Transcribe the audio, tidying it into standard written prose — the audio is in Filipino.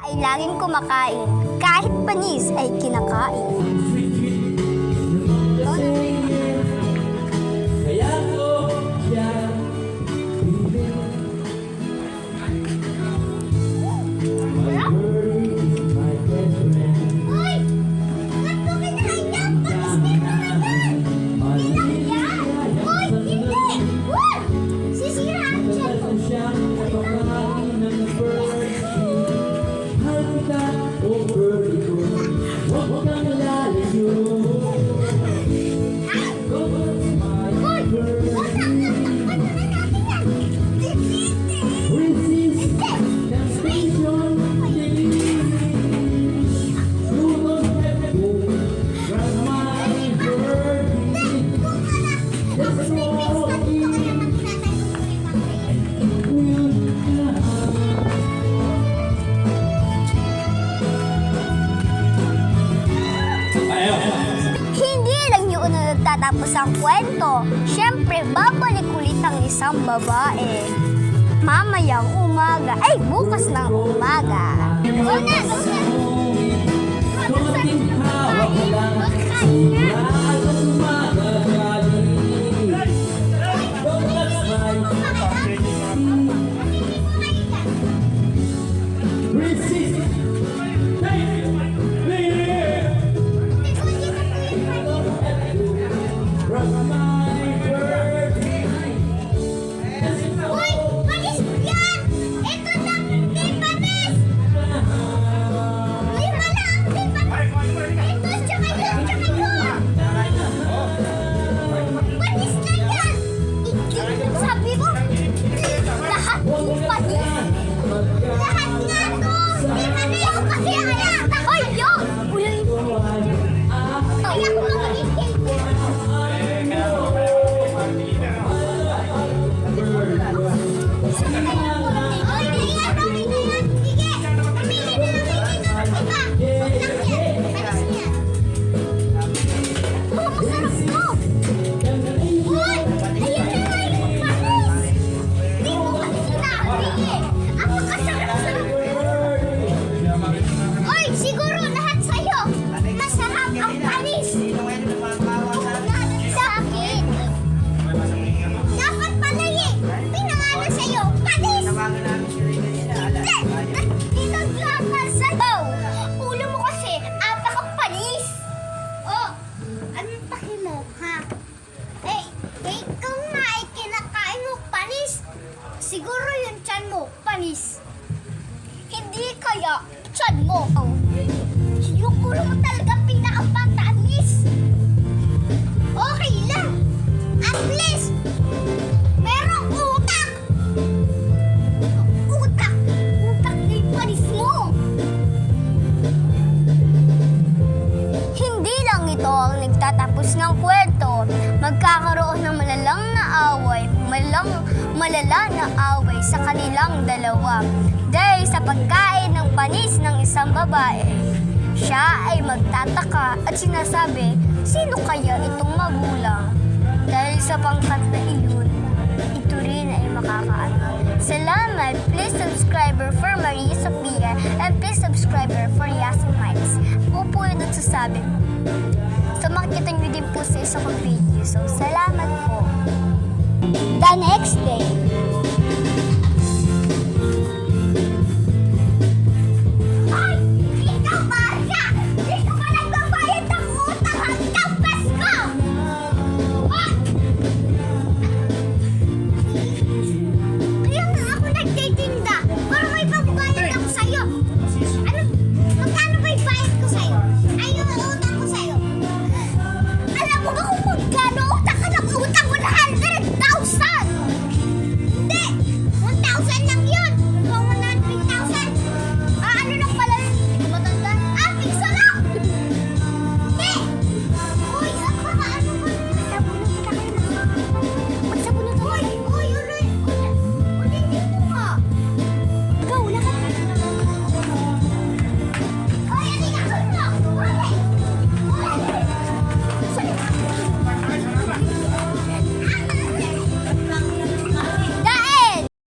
ay laging kumakain. Kahit panis ay kinakain. Kaya ko siya piniling. My worry is my best friend. Uy! Ba't mo kinain yan? Panis din naman yan! Ilang yan! Uy! Hindi! Uy! Sisiraan siya! Kasi siyang napakain ng bird. Halika, oh birdie ko, huwag kang lalayo. Cause my birdie resist temptation. You don't have to from my birdie. Let's go Hindi lang yun na nagtatapos ang kwento. Siyempre, babalik ulit ang isang babae. Mamayang umaga. Ay, bukas ng umaga. Go na! Go na! konting hawak lang, siguradong magaling. Don't touch my resist. From my birdie. Uy! Panis yan! Ito lang! Di panis! Lima lang! Di panis! Ito! Tsaka yun! Tsaka yun! Panis na yan! Sabi mo! Lahat yung panis! Lahat nga to! Di panis! Ako kasi kaya! Hoy! Yun! Uy! Kaya ko makikita! Siguro lahat sa'yo. Masarap ang panis. Sa akin. Dapat pala pinangalan sa'yo. Panis! Pinaglaban sa'yo. Ulo mo kasi, apakapanis. Oh, anong paki mo, ha? Ikaw nga ay kinakain mo panis. Siguro yung tiyan mo, panis. Hindi kaya tiyan mo. Oh. Yung ulo mo talaga pinakapatanis. Okay lang. At least, merong utak. Utak. Utak na yung panis mo. Hindi lang ito ang nagtatapos ng kwento. Magkakaroon ng malala na away sa kanilang dalawa. Dahil sa pagkain ng panis ng isang babae, siya ay magtataka at sinasabi, sino kaya itong magulang? Dahil sa pangkat na iyon, ito rin ay makakaano. Salamat! Please subscribe for Maria Sofia and please subscribe for Yasin Miles. Upo yun at sasabi. So makikita nyo din po sa isa kong video. So salamat po. The next day,